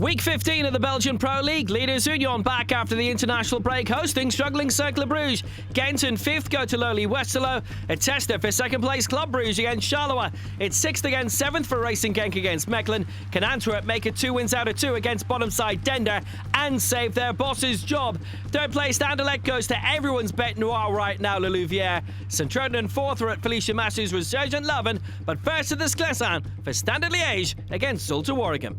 Week 15 of the Belgian Pro League. Leaders Union back after the international break, hosting struggling Cercle Brugge. Gent in 5th go to lowly Westerlo. A tester for second place Club Brugge against Charleroi. It's 6th against 7th for Racing Genk against Mechelen. Can Antwerp make it 2 wins out of 2 against bottom side Dender and save their boss's job? Third place Anderlecht goes to everyone's bête noire right now, Louvière. Saint-Troden in 4th are at Felicia Massu's resurgent Leuven, but first to the Sclessin for Standard Liege against Zulte Waregem.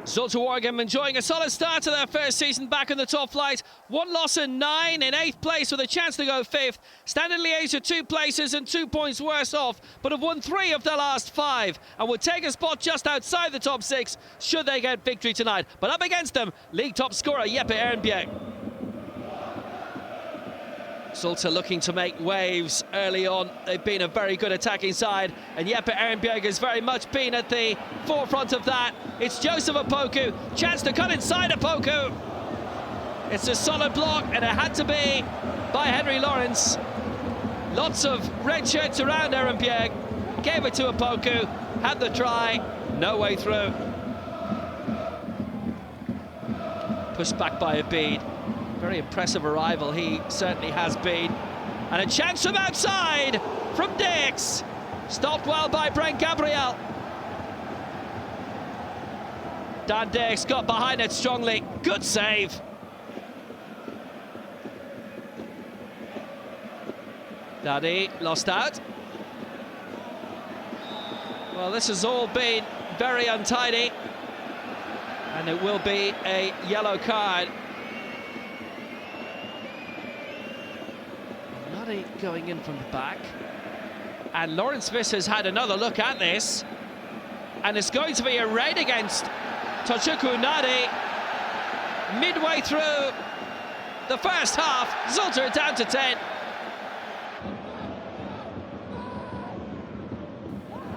Zulte Waregem enjoying a solid start to their first season back in the top flight. 1 loss and 9 in 8th place with a chance to go 5th. Standard Liège are 2 places and 2 points worse off, but have won 3 of their last 5 and would take a spot just outside the top 6 should they get victory tonight. But up against them, league top scorer Jeppe Ehrenbjerg. Zulte looking to make waves early on. They've been a very good attacking side, and Jeppe Ehrenbjerg has very much been at the forefront of that. It's Joseph Opoku, chance to cut inside Opoku. It's a solid block, and it had to be by Henry Lawrence. Lots of red shirts around Ehrenbjerg. Gave it to Opoku, had the try, no way through. Pushed back by Abid. Very impressive arrival, he certainly has been. And a chance from outside from Dix. Stopped well by Brent Gabriel. Dan Dix got behind it strongly. Good save. Daddy lost out. Well, this has all been very untidy. And it will be a yellow card. Going in from the back, and Lawrence Viss has had another look at this, and it's going to be a red against Tochukwu Nadi midway through the first half. Zulte are down to 10.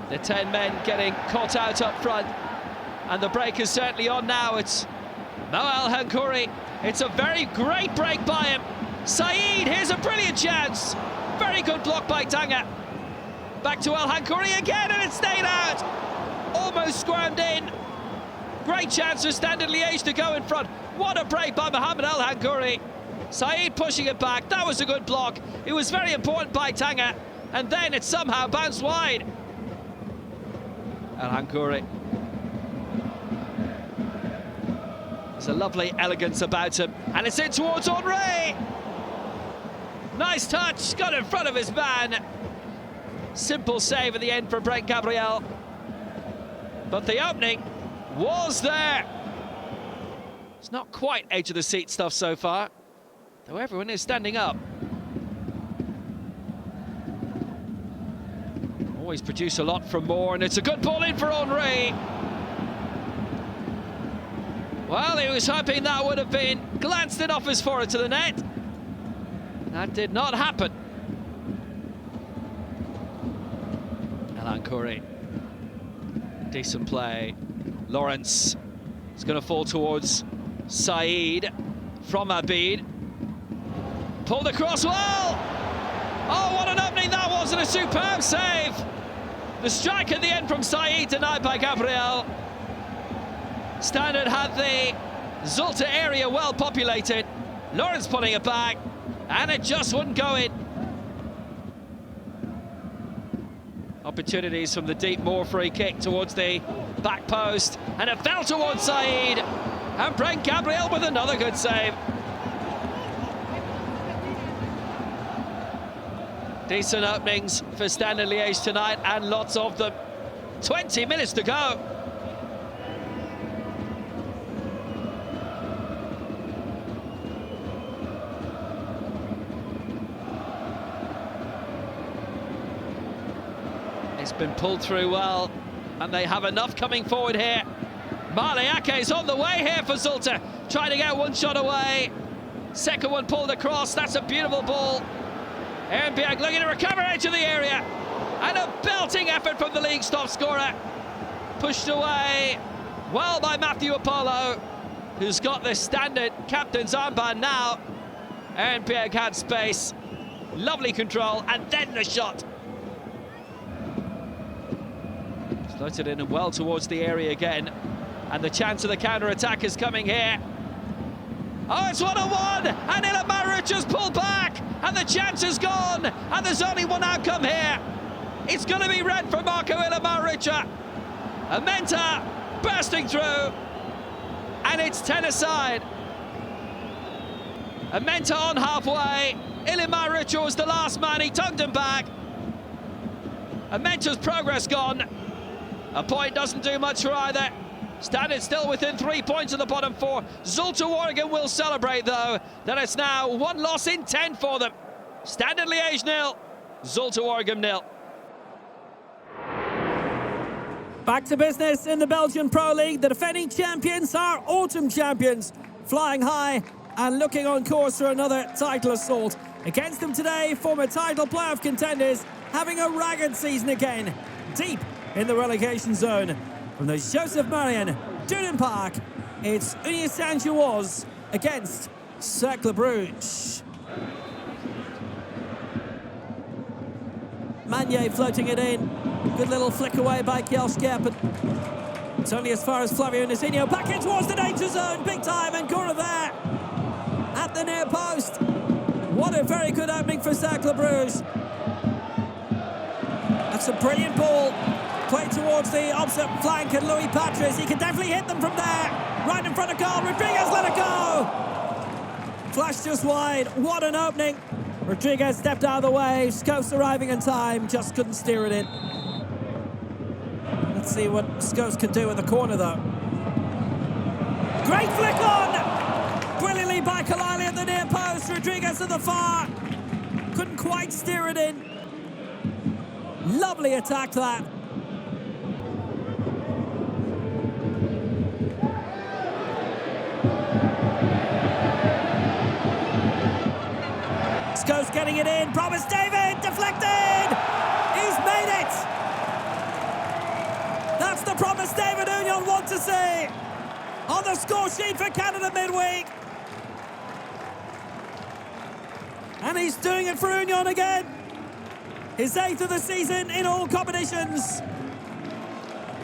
The 10 men getting caught out up front, and the break is certainly on now. It's Noel Hankouri. It's a very great break by him. Saeed, here's a brilliant chance. Very good block by Tanga. Back to El Hankouri again, and it stayed out. Almost squirmed in. Great chance for Standard Liège to go in front. What a break by Mohamed El Hankouri. Saeed pushing it back. That was a good block. It was very important by Tanga, and then it somehow bounced wide. El Hankouri. There's a lovely elegance about him, and it's in towards Henry. Nice touch, got in front of his man. Simple save at the end for Brent Gabriel. But the opening was there. It's not quite edge of the seat stuff so far, though everyone is standing up. Always produce a lot from Moore, and it's a good ball in for Henry. Well, he was hoping that would have been glanced in off his forehead to the net. That did not happen. El Hankouri. Decent play. Lawrence is going to fall towards Saeed from Abid. Pulled across well. Oh, what an opening that was, and a superb save. The strike at the end from Saeed, denied by Gabriel. Standard had the Zulte area well populated. Lawrence putting it back, and it just wouldn't go in. Opportunities from the deep Moore free kick towards the back post, and it fell towards Saeed. And Brent Gabriel with another good save. Decent openings for Standard Liège tonight, and lots of them. 20 minutes to go. It's been pulled through well, and they have enough coming forward here. Maliake is on the way here for Zulte, trying to get one shot away. Second one pulled across, that's a beautiful ball. Ehrenbjerg looking to recover edge of the area, and a belting effort from the league's top scorer. Pushed away well by Matthew Apollo, who's got the Standard captain's armband now. Ehrenbjerg had space, lovely control, and then the shot. Floated in and well towards the area again. And the chance of the counter-attack is coming here. Oh, it's 1-on-1, and Ilamaru just pulled back, and the chance is gone, and there's only one outcome here. It's going to be red for Marco Ilamaru. Amenta bursting through, and it's 10 aside. Amenta on halfway. Ilamaru was the last man, he tongued him back. Amenta's progress gone. A point doesn't do much for either. Standing still within 3 points of the bottom four. Zulte Waregem will celebrate, though, that it's now one loss in 10 for them. Standard Liege 0, Zulte Waregem 0. Back to business in the Belgian Pro League. The defending champions are autumn champions, flying high and looking on course for another title assault. Against them today, former title playoff contenders having a ragged season again, deep in the relegation zone. From the Joseph Marion Duden Park, it's Unie Saint-Gilloise against Cercle Brugge. Manier floating it in. Good little flick away by Kjellskerp, but it's only as far as Flavio Nazinho. Back in towards the danger zone, big time, and Gora there at the near post. What a very good opening for Cercle Brugge. That's a brilliant ball. Played towards the opposite flank, and Louis Patrice, he can definitely hit them from there. Right in front of goal, Rodriguez let it go. Flash just wide, what an opening. Rodriguez stepped out of the way, Schoofs arriving in time, just couldn't steer it in. Let's see what Schoofs can do in the corner, though. Great flick on! Brilliantly by Kalali at the near post, Rodriguez at the far. Couldn't quite steer it in. Lovely attack, that. Schoofs getting it in, Promise David, deflected! He's made it! That's the Promise David Union want to see on the score sheet for Canada midweek. And he's doing it for Union again. His 8th of the season in all competitions.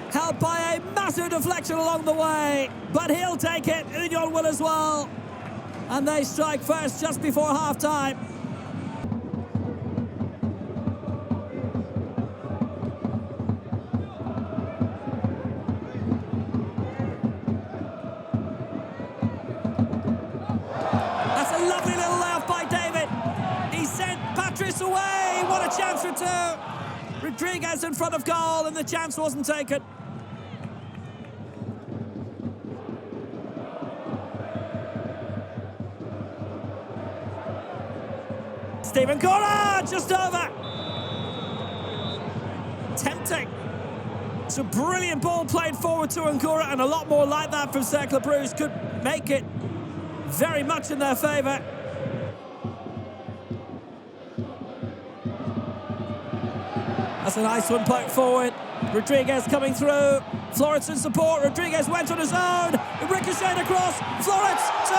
Helped by a massive deflection along the way, but he'll take it, Union will as well. And they strike first just before half-time. Away, what a chance for two. Rodriguez in front of goal, and the chance wasn't taken. Stephen Cora, just over. Tempting. It's a brilliant ball played forward to Nkora, and a lot more like that from Cercle Brugge could make it very much in their favour. That's a nice one poked forward. Rodriguez coming through. Florence in support. Rodriguez went on his own. It ricocheted across. Florence, 2.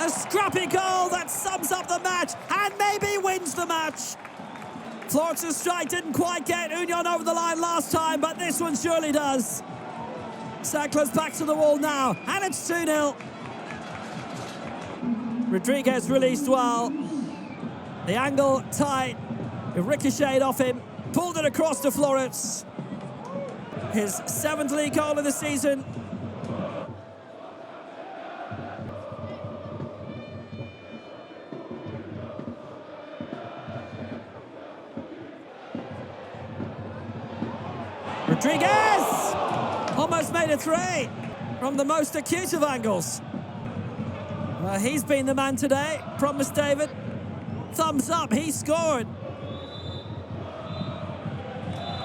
A scrappy goal that sums up the match and maybe wins the match. Florence's strike didn't quite get Union over the line last time, but this one surely does. Cercle's back to the wall now, and it's 2-0. Rodriguez released well. The angle tight, it ricocheted off him, pulled it across to Florence. His 7th league goal of the season. Rodriguez! Almost made it 3 from the most acute of angles. Well, he's been the man today, Promise David. Thumbs up, he scored.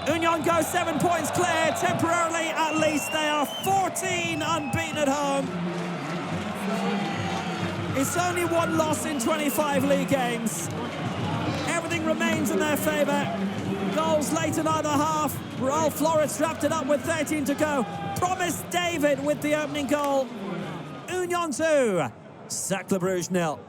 Union go 7 points clear, temporarily at least. They are 14 unbeaten at home. It's only one loss in 25 league games. Everything remains in their favour. Goals late in either half. RAAL Florence wrapped it up with 13 to go. Promise David with the opening goal. Union 2, Cercle Brugge 0.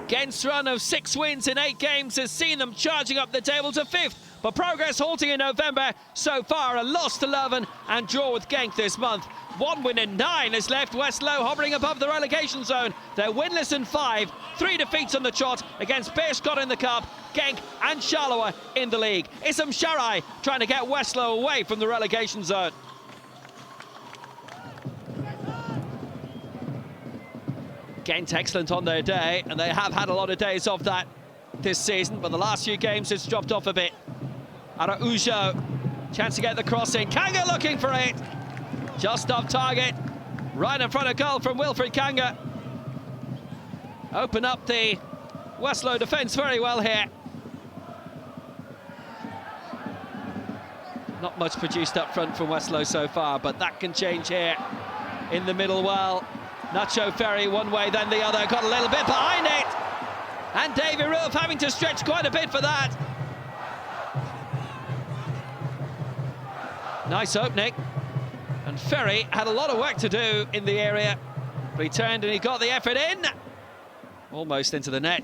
Gent's run of 6 wins in 8 games has seen them charging up the table to 5th, but progress halting in November. So far, a loss to Leuven and draw with Genk this month. 1 win in 9 has left Westerlo hovering above the relegation zone. They're winless in 5, 3 defeats on the trot against Beerschot in the Cup, Genk and Charleroi in the league. Issam Sharai trying to get Westerlo away from the relegation zone. Gent excellent on their day, and they have had a lot of days of that this season, but the last few games it's dropped off a bit. Araujo, chance to get the cross in. Kanga looking for it. Just off target. Right in front of goal from Wilfried Kanga. Open up the Westerlo defence very well here. Not much produced up front from Westerlo so far, but that can change here in the middle. Well, Nacho Ferry one way then the other, got a little bit behind it, and Davy Roof having to stretch quite a bit for that. Nice opening, and Ferry had a lot of work to do in the area, but he turned and he got the effort in, almost into the net.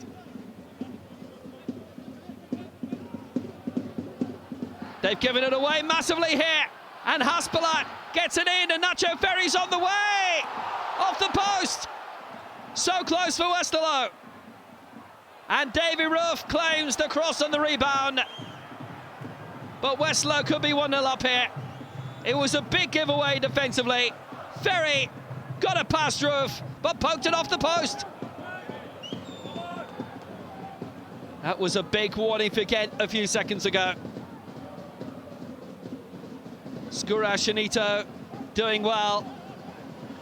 They've given it away massively here, and Haspelat gets it in, and Nacho Ferry's on the way! Off the post! So close for Westerlo. And Davy Roof claims the cross on the rebound. But Westerlo could be 1-0 up here. It was a big giveaway defensively. Ferry got it past Roof, but poked it off the post. That was a big warning for Gent a few seconds ago. Skurash and Ito doing well.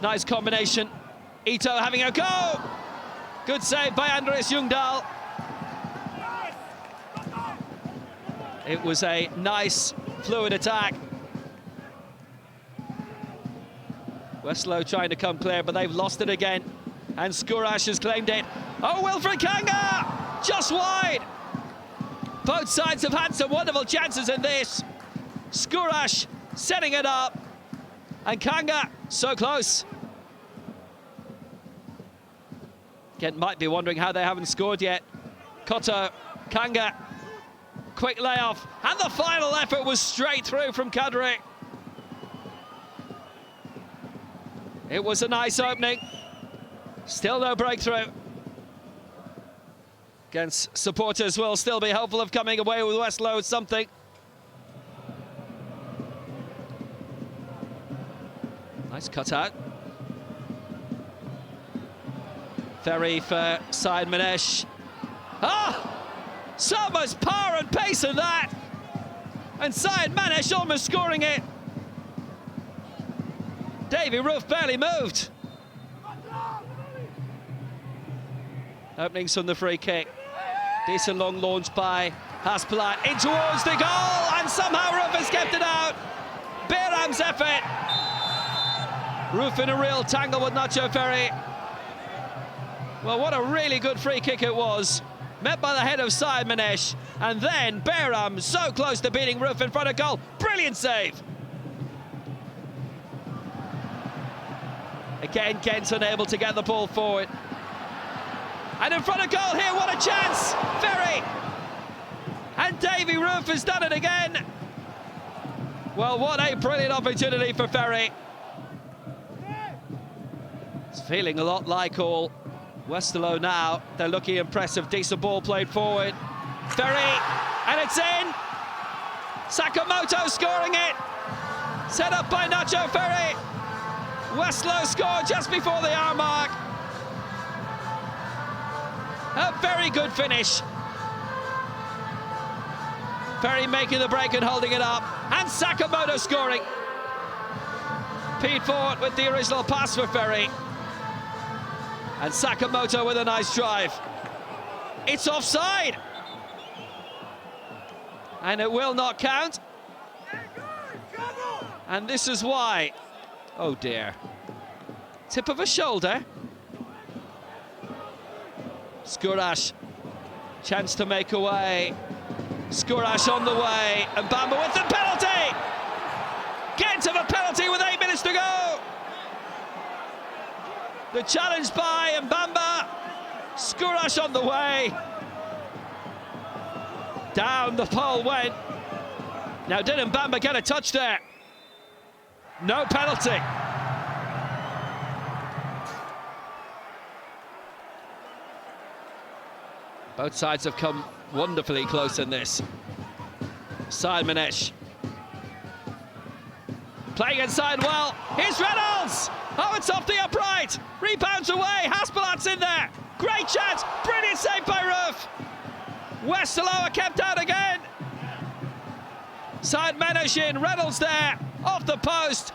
Nice combination. Ito having a go. Good save by Andreas Ljungdahl. It was a nice, fluid attack. Westerlo trying to come clear, but they've lost it again. And Skurash has claimed it. Oh, Wilfried Kanga! Just wide. Both sides have had some wonderful chances in this. Skurash setting it up. And Kanga so close. Gent might be wondering how they haven't scored yet. Koto, Kanga, quick layoff, and the final effort was straight through from Kadri. It was a nice opening. Still no breakthrough. Gent's supporters will still be hopeful of coming away with Westerlo with something. Nice cut out. Ferry for Syed Manesh. Ah! So much power and pace in that! And Syed Manesh almost scoring it. Davy Roof barely moved. Openings from the free kick. Decent long launch by Haspelat in towards the goal, and somehow Roof has kept it out. Behram's effort. Roof in a real tangle with Nacho Ferry. Well, what a really good free kick it was. Met by the head of Syed Manesh. And then Behram so close to beating Roof in front of goal. Brilliant save. Again, Gent's unable to get the ball forward. And in front of goal here, what a chance! Ferry! And Davy Roof has done it again. Well, what a brilliant opportunity for Ferry. It's feeling a lot like all Westerlo now. They're looking impressive. Decent ball played forward. Ferry, and it's in. Sakamoto scoring it. Set up by Nacho Ferry. Westerlo scored just before the hour mark. A very good finish. Ferry making the break and holding it up. And Sakamoto scoring. Pete Ford with the original pass for Ferry. And Sakamoto with a nice drive. It's offside. And it will not count. And this is why. Oh dear. Tip of a shoulder. Skurash. Chance to make away. Skurash on the way. And Bamba with the penalty. Gent have a penalty with 8 minutes to go. The challenge by Mbamba. Skurash on the way. Down the pole went. Now didn't Bamba get a touch there? No penalty. Both sides have come wonderfully close in this. Manesh playing inside well. Here's Reynolds. Oh, it's off the upright. Rebounds away. Haspelat's in there. Great chance. Brilliant save by Roof. Westerlo are kept out again. Manesh in. Reynolds there. Off the post.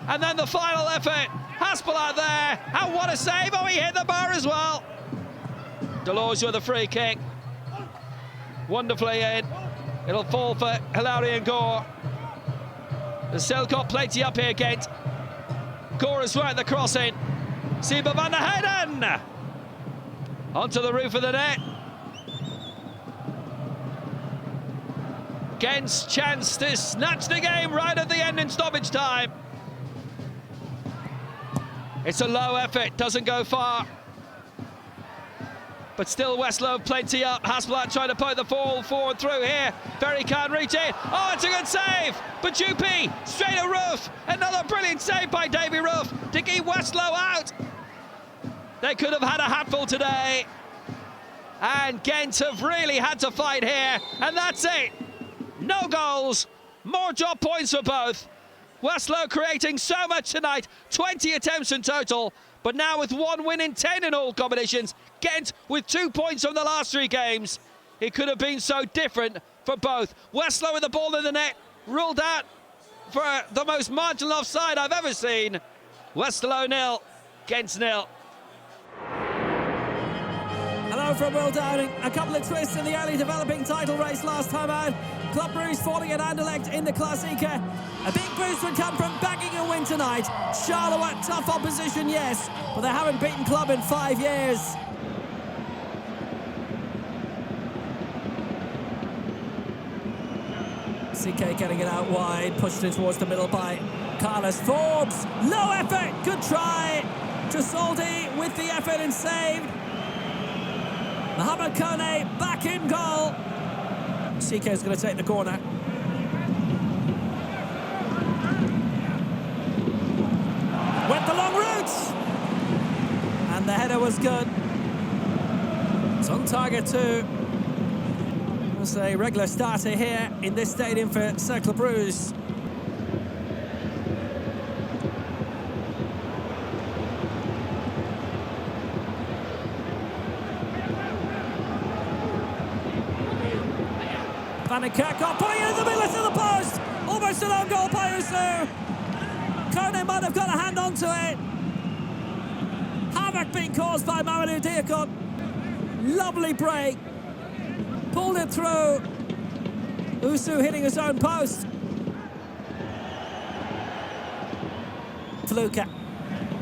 And then the final effort. Haspelat there. And what a save. Oh, he hit the bar as well. Delors with a free kick. Wonderfully in. It'll fall for Hilarion Gore. The Cercle plenty up here, Gent. Gore has worked the crossing. Siba van der Heyden. Onto the roof of the net. Gent's chance to snatch the game right at the end in stoppage time. It's a low effort, doesn't go far. But still Westerlo plenty up. Haspelat trying to put the ball forward through here. Ferry can't reach it. Oh, it's a good save. But Jupi straight at Roof. Another brilliant save by Davy Roof to keep Westerlo out. They could have had a hatful today. And Gent have really had to fight here. And that's it. No goals. More drop points for both. Westerlo creating so much tonight. 20 attempts in total. But now with 1 win in 10 in all competitions. Gent with 2 points from the last 3 games. It could have been so different for both. Westerlo with the ball in the net. Ruled out for the most marginal offside I've ever seen. Westerlo 0, Gent 0. Hello from Will Downing. A couple of twists in the early developing title race last time out. Club Brugge falling at Anderlecht in the Klassieker. A big boost would come from bagging a win tonight. Charleroi, tough opposition, yes, but they haven't beaten Club in 5 years. CK getting it out wide, pushed it towards the middle by Carlos Forbes. Low effort, good try. Zulte with the effort and saved. Mohamed Kone back in goal. CK is going to take the corner. Went the long route. And the header was good. It's on target too. It's a regular starter here in this stadium for Cercle Brugge. Van den Kerkhoff putting it in the middle of the post. Almost an own goal by Usu. Kone might have got a hand onto it. Havoc being caused by Mamadou Diakon. Lovely break. Pulled it through. Usu hitting his own post. Fluka.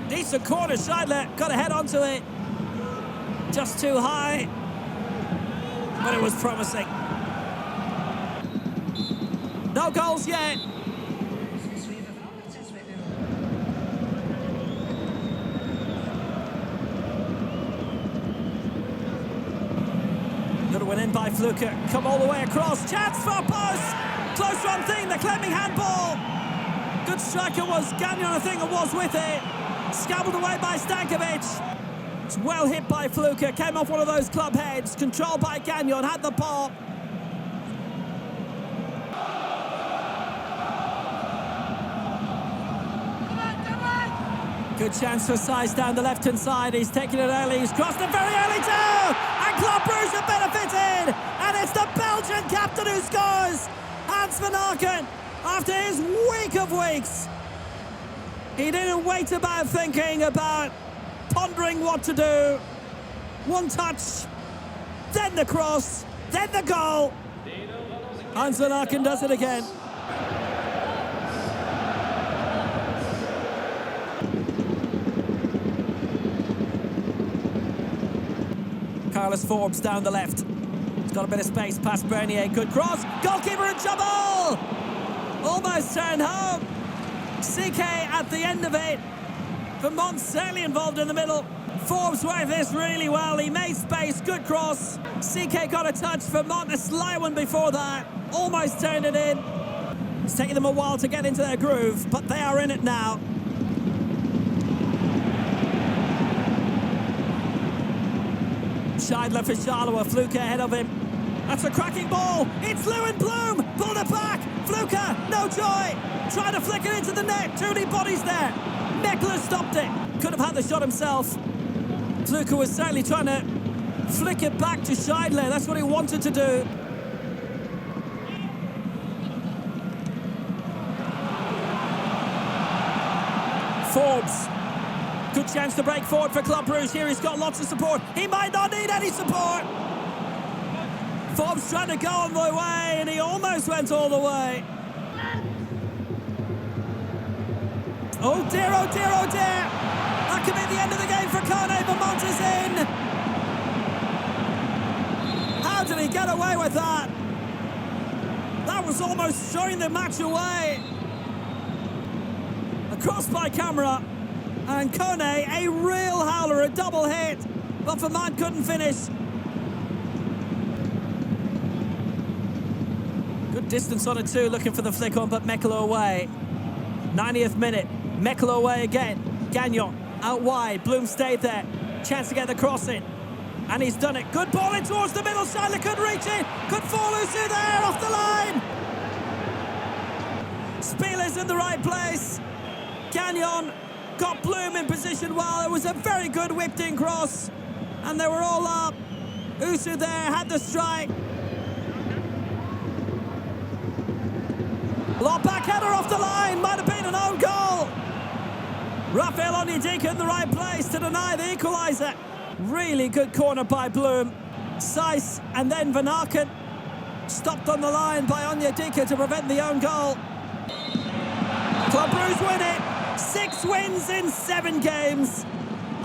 Decent corner, Scheidler got a head onto it. Just too high. But it was promising. No goals yet. Good win in by Fluka. Come all the way across. Chance for a post. Close run thing. The claiming handball. Good striker was Gagnon, I think it was with it. Scabbled away by Stankovic. It's well hit by Fluka. Came off one of those club heads. Controlled by Gagnon. Had the ball. Good chance for Size down the left-hand side. He's taking it early. He's crossed it very early too. And Club Brugge have benefited. And it's the Belgian captain who scores. Hans van Aken, after his week of weeks. He didn't wait about thinking about pondering what to do. One touch, then the cross, then the goal. Hans van Aken does it again. Carlos Forbes down the left. He's got a bit of space past Bernier. Good cross. Goalkeeper in trouble. Almost turned home. CK at the end of it. Vermont's certainly involved in the middle. Forbes waved this really well. He made space, good cross. CK got a touch from Mont, a sly one before that. Almost turned it in. It's taking them a while to get into their groove, but they are in it now. Scheidler for Charleroi, Fluke ahead of him. That's a cracking ball. It's Leuven, Bloom, pulled it back. Fluke, no joy. Trying to flick it into the net. Too many bodies there. Mechelen stopped it. Could have had the shot himself. Fluke was certainly trying to flick it back to Scheidler. That's what he wanted to do. Forbes. Good chance to break forward for Club Brugge. Here he's got lots of support. He might not need any support. Forbes trying to go on the way, and he almost went all the way. Oh dear, oh dear, oh dear. That could be the end of the game for Kone, but Mont is in. How did he get away with that? That was almost showing the match away. Across by camera. And Kone, a real howler, a double hit. But Vermaat couldn't finish. Good distance on it too, looking for the flick on, but Mechelen away. 90th minute, Mechelen away again. Gagnon out wide, Bloom stayed there. Chance to get the cross in. And he's done it. Good ball in towards the middle, Scheidler could reach it. Could fall Usu there, off the line. Spieler's in the right place. Gagnon got Bloom in position well. It was a very good whipped-in cross. And they were all up. Usu there, had the strike. Lob back header off the line. Might have been an own goal. Rafael Onyedika in the right place to deny the equaliser. Really good corner by Bloom. Sijs and then Van Aken. Stopped on the line by Onyedika to prevent the own goal. Club Brugge win it. 6 wins in 7 games.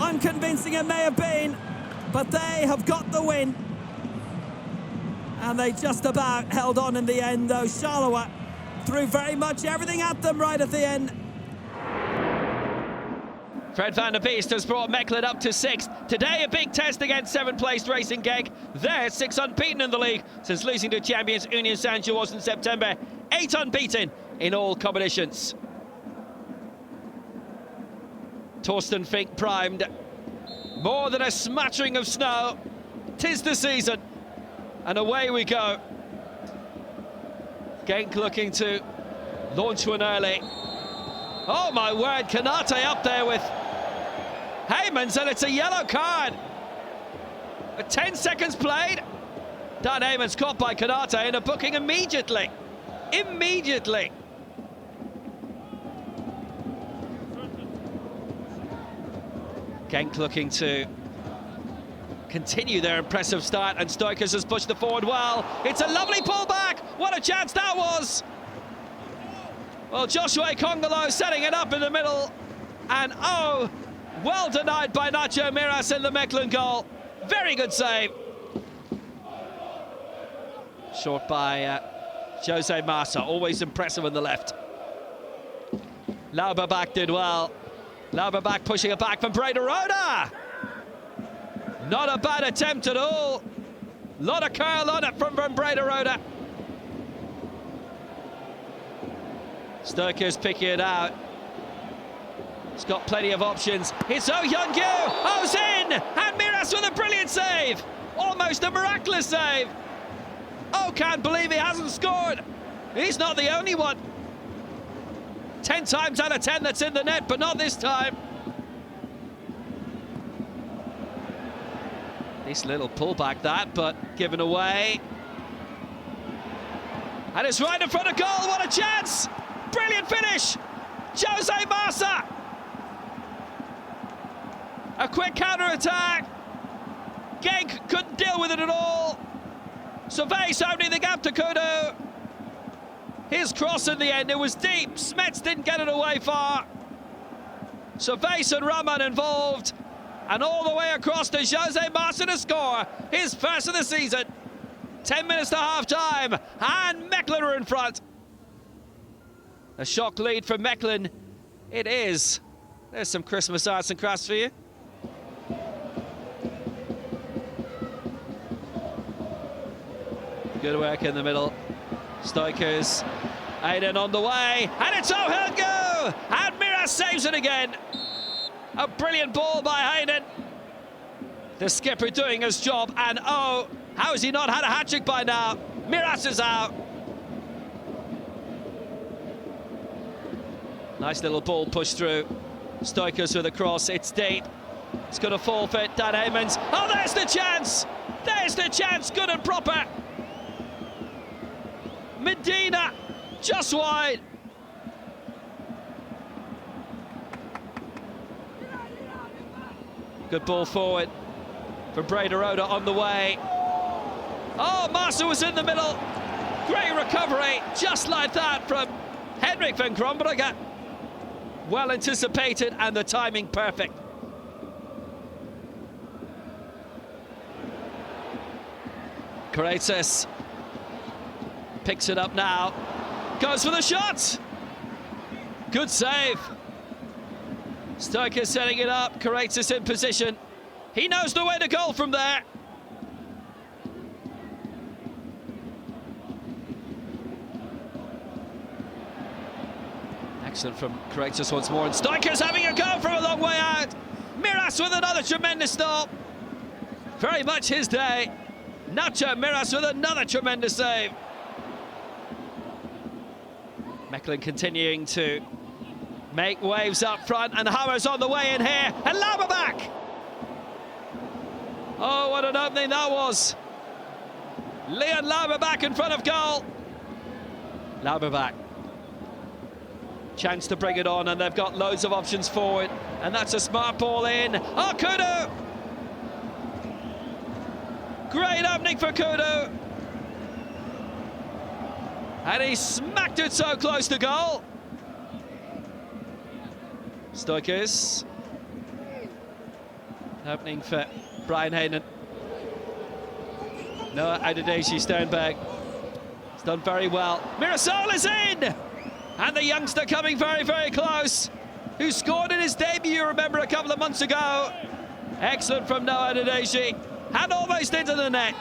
Unconvincing it may have been, but they have got the win. And they just about held on in the end, though. Charleroi threw very much everything at them right at the end. Fred van der Beest has brought Mechelen up to 6th. Today a big test against 7th placed Racing Genk. They're 6 unbeaten in the league since losing to champions Union Saint-Gilloise in September. 8 unbeaten in all competitions. Torsten Fink primed. More than a smattering of snow. 'Tis the season. And away we go. Genk looking to launch one early. Oh my word, Kanate up there with Heymans, and it's a yellow card. 10 seconds played. Dan Heymans caught by Kanate and a booking immediately. Immediately. Genk looking to continue their impressive start, and Stoikers has pushed the forward well. It's a lovely pullback. What a chance that was. Well, Joshua Kongolo setting it up in the middle, and oh, well denied by Nacho Miras in the Mechelen goal. Very good save. Short by Jose Massa, always impressive on the left. Lauberbach did well. Lauberbach pushing it back from Breda-Roda. Not a bad attempt at all. Lot of curl on it from Breda-Roda. Stoker's picking it out. He's got plenty of options. It's Oh Young-gyu. Oh's in! And Miras with a brilliant save. Almost a miraculous save. Oh, can't believe he hasn't scored. He's not the only one. 10 times out of 10 that's in the net, but not this time. Nice little pullback that, but given away. And it's right in front of goal. What a chance! Brilliant finish! Jose Massa! A quick counter-attack. Genk couldn't deal with it at all. Servais opening the gap to Kudu. His cross in the end, it was deep. Smets didn't get it away far. Servais and Rahman involved. And all the way across to Jose Massa to score. His first of the season. 10 minutes to half-time. And Mechelen are in front. A shock lead for Mechelen. It is. There's some Christmas arts and crafts for you. Good work in the middle. Stoikers. Aiden on the way, and it's O'Helgo! And Miras saves it again. A brilliant ball by Hayden. The skipper doing his job, and oh, how has he not had a hat-trick by now? Miras is out. Nice little ball pushed through. Stoikers with a cross, it's deep. It's going to forfeit, Dan Heymans. Oh, there's the chance! There's the chance, good and proper. Medina, just wide. Good ball forward for Brederode on the way. Oh, Marsa was in the middle. Great recovery, just like that from Henrik van Krombrugge. Well anticipated and the timing perfect. Karetzis picks it up now. Goes for the shot. Good save. Stoker setting it up. Karetzis in position. He knows the way to goal from there. Excellent from Karetzis once more. And Stoker's having a go from a long way out. Miras with another tremendous stop. Very much his day. Nacho Miras with another tremendous save. Mechelen continuing to make waves up front, and Hammer's on the way in here, and Lauberbach! Oh, what an opening that was. Leon Lauberbach in front of goal. Lauberbach. Chance to bring it on, and they've got loads of options forward, and that's a smart ball in. Oh, Kudu! Great opening for Kudu. And he smacked it so close to goal. Stoikers. Opening for Brian Hayden. Noah Adedeji Sternberg. He's done very well. Mirasol is in! And the youngster coming very, very close. Who scored in his debut, you remember, a couple of months ago. Excellent from Noah Adedeji. And almost into the net.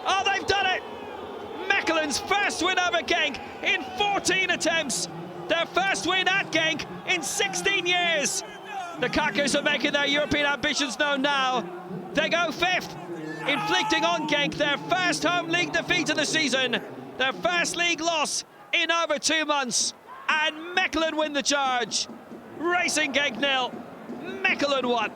Oh, they've done it! Mechelen's first win over Genk in 14 attempts. Their first win at Genk in 16 years. The Kakkers are making their European ambitions known now. They go fifth, inflicting on Genk their first home league defeat of the season, their first league loss in over 2 months. And Mechelen win the charge. Racing Genk 0, Mechelen 1.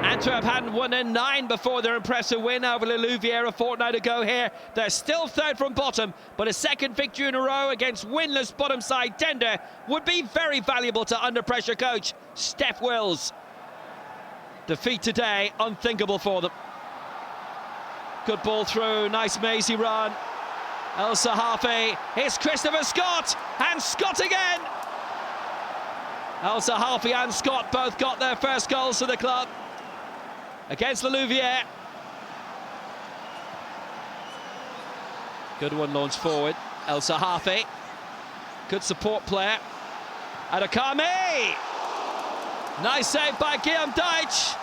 Antwerp hadn't won in 9 before their impressive win over Louvière a fortnight ago here. They're still third from bottom, but a second victory in a row against winless bottom side Dender would be very valuable to under-pressure coach Steph Wills. Defeat today, unthinkable for them. Good ball through, nice mazy run. El Sahafi, it's Christopher Scott, and Scott again! El Sahafi and Scott both got their first goals for the club against Louvière. Good one launched forward. El Sahafi. Good support player. Adakame. Nice save by Guillaume Deitch.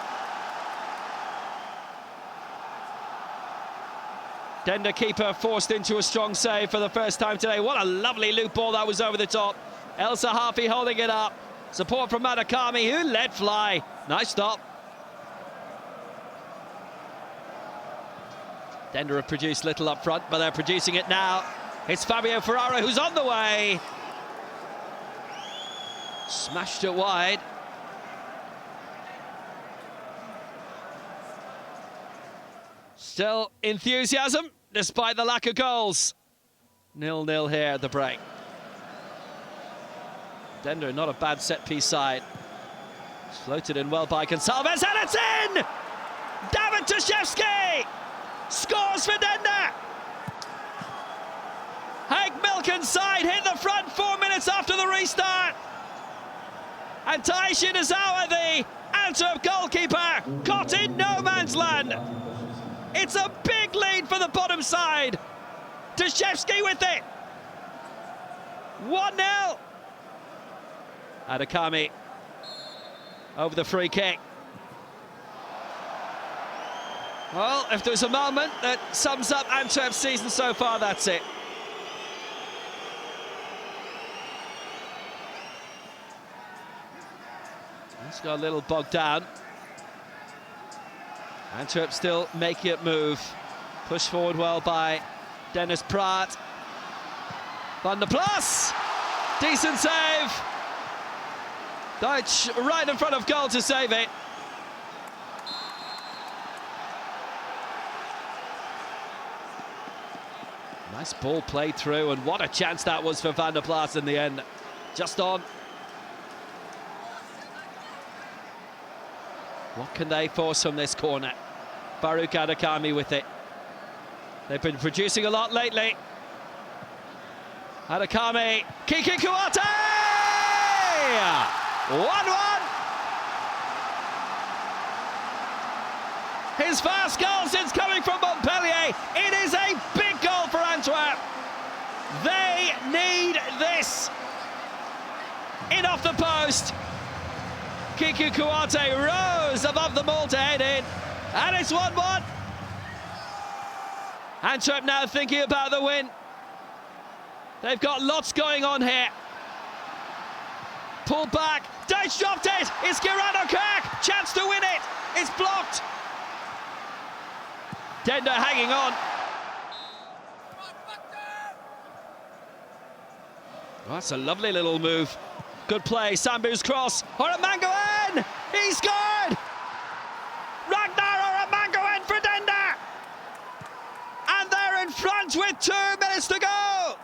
Dender keeper forced into a strong save for the first time today. What a lovely loop ball that was over the top. El Sahafi holding it up. Support from Adakame, who let fly. Nice stop. Dender have produced little up front, but they're producing it now. It's Fabio Ferrara who's on the way. Smashed it wide. Still enthusiasm, despite the lack of goals. 0-0 here at the break. Dender, not a bad set-piece side. It's floated in well by Gonçalves, and it's in! David Tuszewski scores for Dender! Hank Milken's side hit the front 4 minutes after the restart. And Taishin Izawa, the Antwerp goalkeeper, caught in no man's land. It's a big lead for the bottom side. Dashevsky with it. 1-0. Adekami over the free kick. Well, if there's a moment that sums up Antwerp's season so far, that's it. It's got a little bogged down. Antwerp still making it move. Pushed forward well by Dennis Praat. Van der Plas! Decent save. Deutsch right in front of goal to save it. Nice ball played through, and what a chance that was for Van der Plas in the end. Just on. What can they force from this corner? Baruch Adekami with it. They've been producing a lot lately. Adekami, Kiki Kouyaté! 1-1! His first goal since coming from Montpellier. It is a big goal for Antwerp. They need this. In off the post. Kiki Kouyaté rose above the ball to head in. And it's 1-1. Antwerp now thinking about the win. They've got lots going on here. Pulled back. Deutsch dropped it. It's Gerardo Kirk. Chance to win it. It's blocked. Dender hanging on. Oh, that's a lovely little move. Good play. Sambu's cross. Oramangoen! He scored! Ragnar Oramangoen for Dender! And they're in front with 2 minutes to go!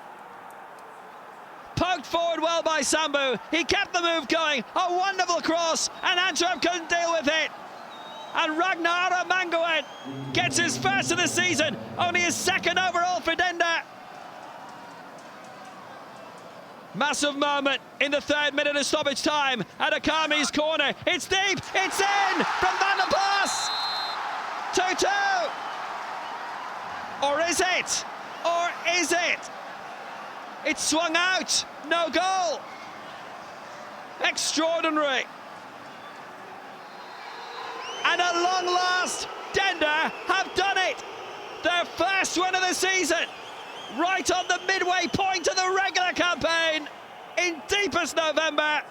Poked forward well by Sambu. He kept the move going. A wonderful cross, and Antwerp couldn't deal with it. And Ragnar Oramangoen gets his first of the season, only his second overall for Dender. Massive moment in the 3rd minute of stoppage time. Adekami's corner. It's deep. It's in from Van der Plas. 2-2. Or is it? Or is it? It's swung out. No goal. Extraordinary. And at long last, Dender have done it. Their first win of the season. Right on the midway point of the regular campaign in deepest November.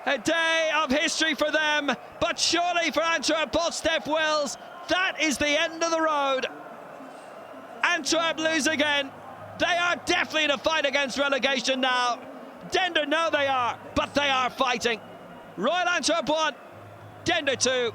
A day of history for them, but surely for Antwerp boss Steph Wills, that is the end of the road. Antwerp lose again. They are definitely in a fight against relegation now. Dender know they are, but they are fighting. Royal Antwerp 1, Dender 2.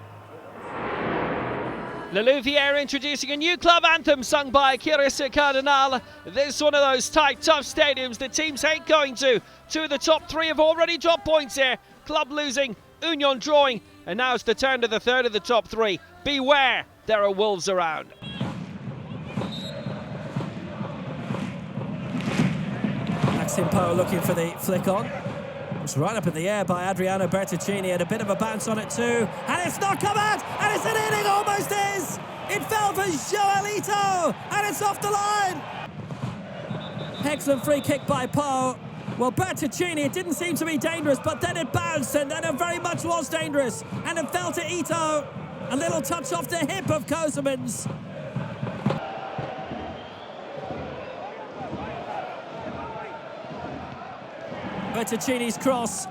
Louvière introducing a new club anthem sung by Kirisse Cardinal. This is one of those tight, tough stadiums that teams hate going to. 2 of the top 3 have already dropped points here. Club losing, Union drawing, and now it's the turn to the 3rd of the top 3. Beware, there are wolves around. Maxime Poe looking for the flick on. It's right up in the air by Adriano Bertuccini, had a bit of a bounce on it too, and it's not come out, and it's an in, it almost is! It fell for Joelito, and it's off the line! Excellent free kick by Poe. Well, Bertuccini, it didn't seem to be dangerous, but then it bounced, and then it very much was dangerous, and it fell to Ito. A little touch off the hip of Kosemans. Bertuccini's cross.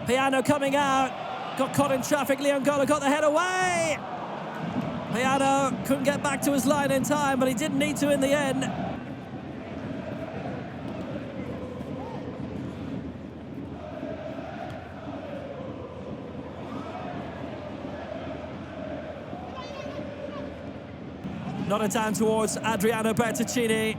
Piano coming out. Got caught in traffic. Leongola got the head away. Piano couldn't get back to his line in time, but he didn't need to in the end. Not a down towards Adriano Bertuccini.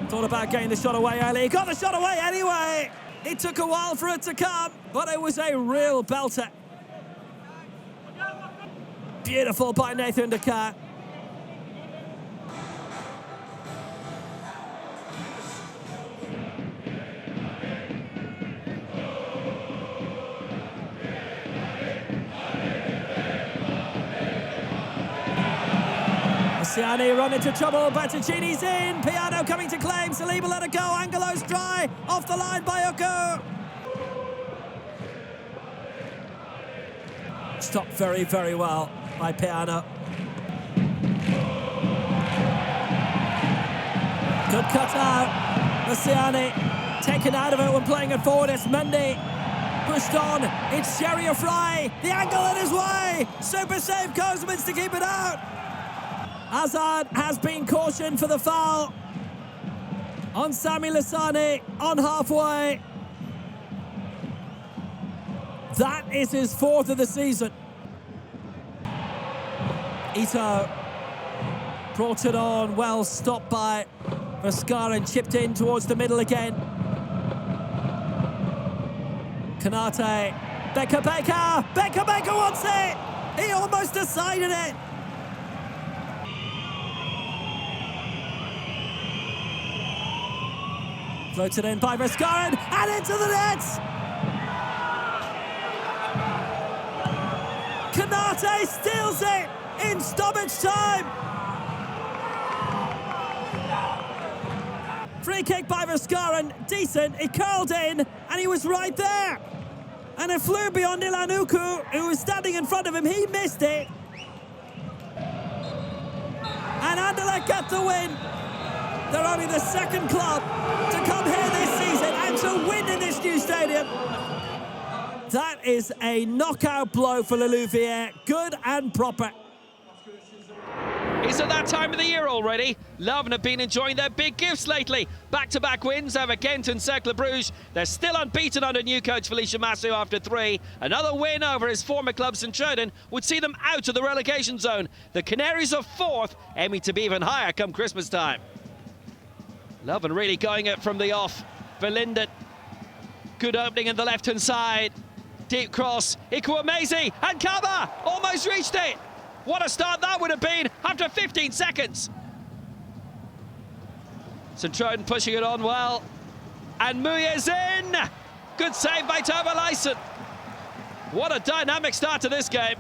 Thought about getting the shot away early. He got the shot away anyway. It took a while for it to come, but it was a real belter. Beautiful by Nathan Deca. Siani run into trouble, Bertoncini's in, Piano coming to claim, Saliba let it go, Angelo's dry, off the line by Uko. Stopped very, very well by Piano. Good cut out, Siani taken out of it when playing it forward, it's Mendy. Pushed on, it's Sherry Fry, the angle in his way, super save Kozmans to keep it out. Hazard has been cautioned for the foul on Sami Lasani on halfway. That is his fourth of the season. Ito brought it on, well stopped by Mascara and chipped in towards the middle again. Kanate, Becker wants it! He almost decided it! Floated in by Mascara and into the nets! Kanate steals it in stoppage time! Free kick by Mascara, decent, it curled in and he was right there! And it flew beyond Ilan Uku, who was standing in front of him. He missed it. And Anderlecht got the win. They're only the second club to come here this season and to win in this new stadium. That is a knockout blow for Louvière. Good and proper. Is it that time of the year already? Leuven have been enjoying their big gifts lately. Back-to-back wins over Gent and Cercle Brugge. They're still unbeaten under new coach Felicia Massu after 3. Another win over his former club St Truiden would see them out of the relegation zone. The Canaries are 4th, aiming to be even higher come Christmas time. Leuven really going it from the off. Verlinden, good opening in the left-hand side. Deep cross, Ikuamezi, and Kaba almost reached it. What a start that would have been after 15 seconds. St Truiden pushing it on well. And Muyer's in. Good save by Tova Leisen. What a dynamic start to this game.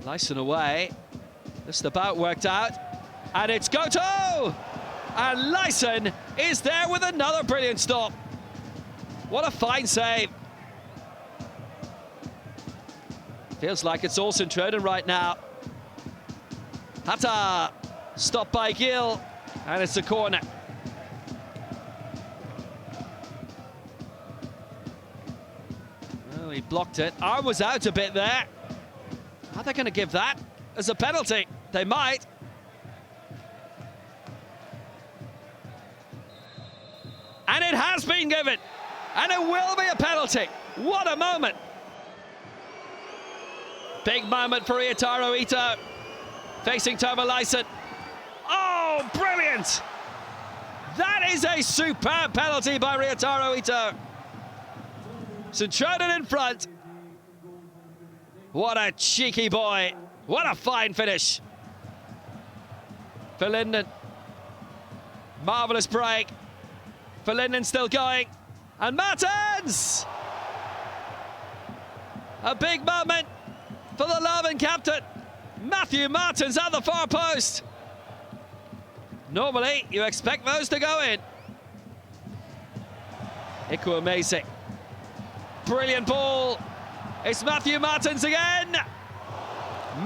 Leisen away. Just about worked out. And it's Goto. And Leisen is there with another brilliant stop. What a fine save. Feels like it's all St Truiden right now. Hatta, stopped by Gill, and it's a corner. Well, he blocked it. Arm was out a bit there. Are they going to give that as a penalty? They might. And it has been given. And it will be a penalty. What a moment. Big moment for Iataro Ito, facing Tova Leisen. Oh, brilliant! That is a superb penalty by Iataro Ito. St Truiden in front. What a cheeky boy. What a fine finish. Verlinden. Marvellous break. Verlinden still going. And Martens! A big moment for the Leuven captain, Matthew Martens at the far post. Normally, you expect those to go in. Ikuamezi. Brilliant ball. It's Matthew Martens again.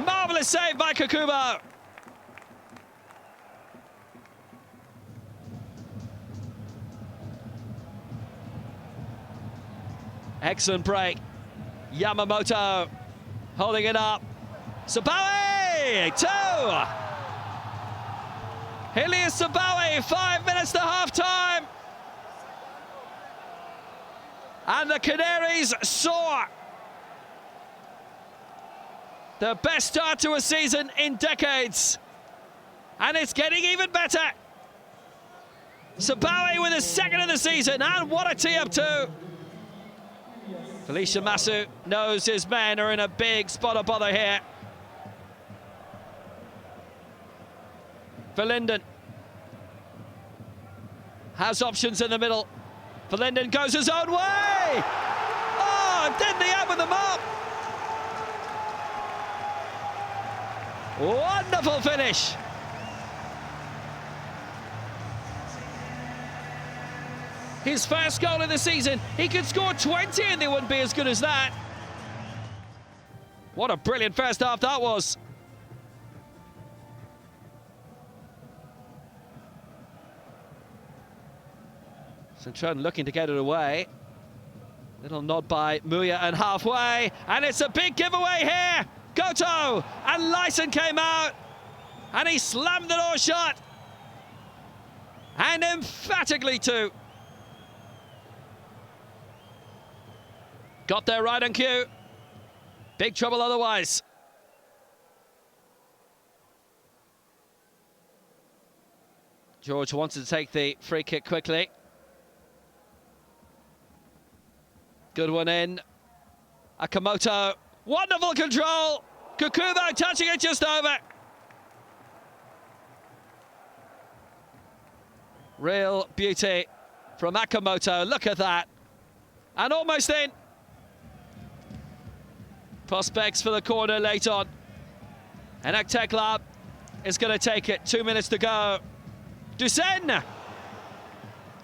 Marvellous save by Kakubo. Excellent break. Yamamoto holding it up. Sabawi, 2. Hilius Sabawi, 5 minutes to half-time. And the Canaries soar. The best start to a season in decades. And it's getting even better. Sabawi with his 2nd of the season, and what a tee-up too. Felicia Massu knows his men are in a big spot of bother here. Verlinden has options in the middle. Verlinden goes his own way. Oh, didn't he open them up? Wonderful finish. His first goal of the season. He could score 20 and they wouldn't be as good as that. What a brilliant first half that was. Centurion looking to get it away. Little nod by Muya and halfway. And it's a big giveaway here. Goto and Lyson came out. And he slammed the door shut. And emphatically too. Got there right on cue. Big trouble otherwise. George wanted to take the free kick quickly. Good one in. Akamoto. Wonderful control. Kukubo touching it just over. Real beauty from Akamoto. Look at that. And almost in. Prospects for the corner late on. And Cercle is going to take it. 2 minutes to go. DAZN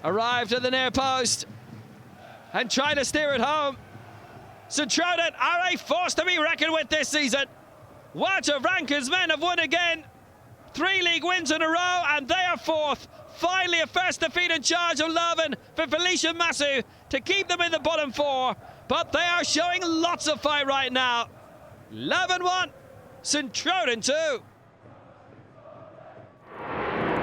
arrived at the near post and trying to steer it home. Centurion are a force to be reckoned with this season. Wouter Rankin's men have won again. 3 league wins in a row and they are fourth. Finally a first defeat in charge of Leuven for Felicia Massu to keep them in the bottom 4. But they are showing lots of fight right now. Leuven 1, Centurion 2.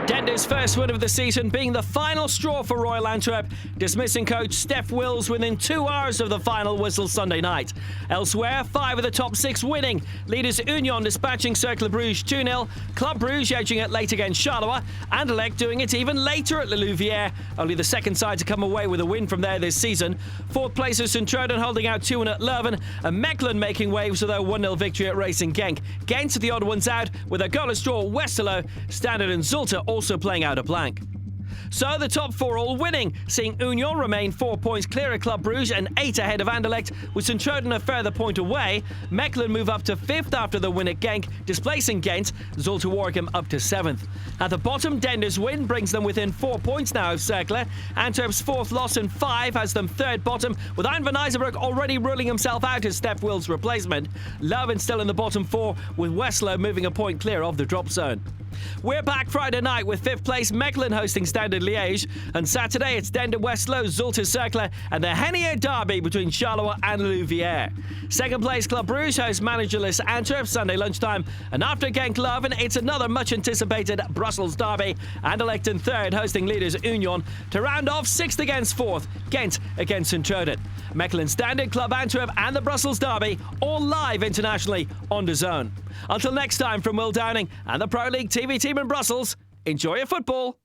Dender's first win of the season being the final straw for Royal Antwerp, dismissing coach Stef Wills within 2 hours of the final whistle Sunday night. Elsewhere, 5 of the top 6 winning. Leaders Union dispatching Cercle Bruges 2-0, Club Brugge edging it late against Charleroi, Anderlecht doing it even later at Louvière, only the second side to come away with a win from there this season. 4th placers Centurion holding out 2-1 at Leuven, and Mechelen making waves with a 1-0 victory at Racing Genk. Gent the odd ones out with a goalless draw at Westerlo, Standard and Zulte also playing out a blank. So the top 4 all winning, seeing Union remain 4 points clear of Club Brugge and 8 ahead of Anderlecht, with Centurion a further point away. Mechelen move up to 5th after the win at Genk, displacing Gent. Zulte Waregem up to 7th. At the bottom, Dender's win brings them within 4 points now of Cercle. Antwerp's 4th loss in 5 has them 3rd bottom, with Ein van Ijzenbrück already ruling himself out as Stef Wills' replacement. Leuven still in the bottom 4, with Westerlo moving a point clear of the drop zone. We're back Friday night with 5th place Mechelen hosting Standard Liege, and Saturday it's Dender Westerlo, Zulte Cercle, and the Hennier derby between Charleroi and Louvière. 2nd place Club Brugge hosts managerless Antwerp Sunday lunchtime, and after Genk Leuven it's another much anticipated Brussels derby. Anderlecht in 3rd hosting leaders Union to round off 6th against 4th, Gent against Centurion. Mechelen Standard, Club Antwerp and the Brussels derby all live internationally on DAZN. Until next time from Will Downing and the Pro League TV team in Brussels, enjoy your football.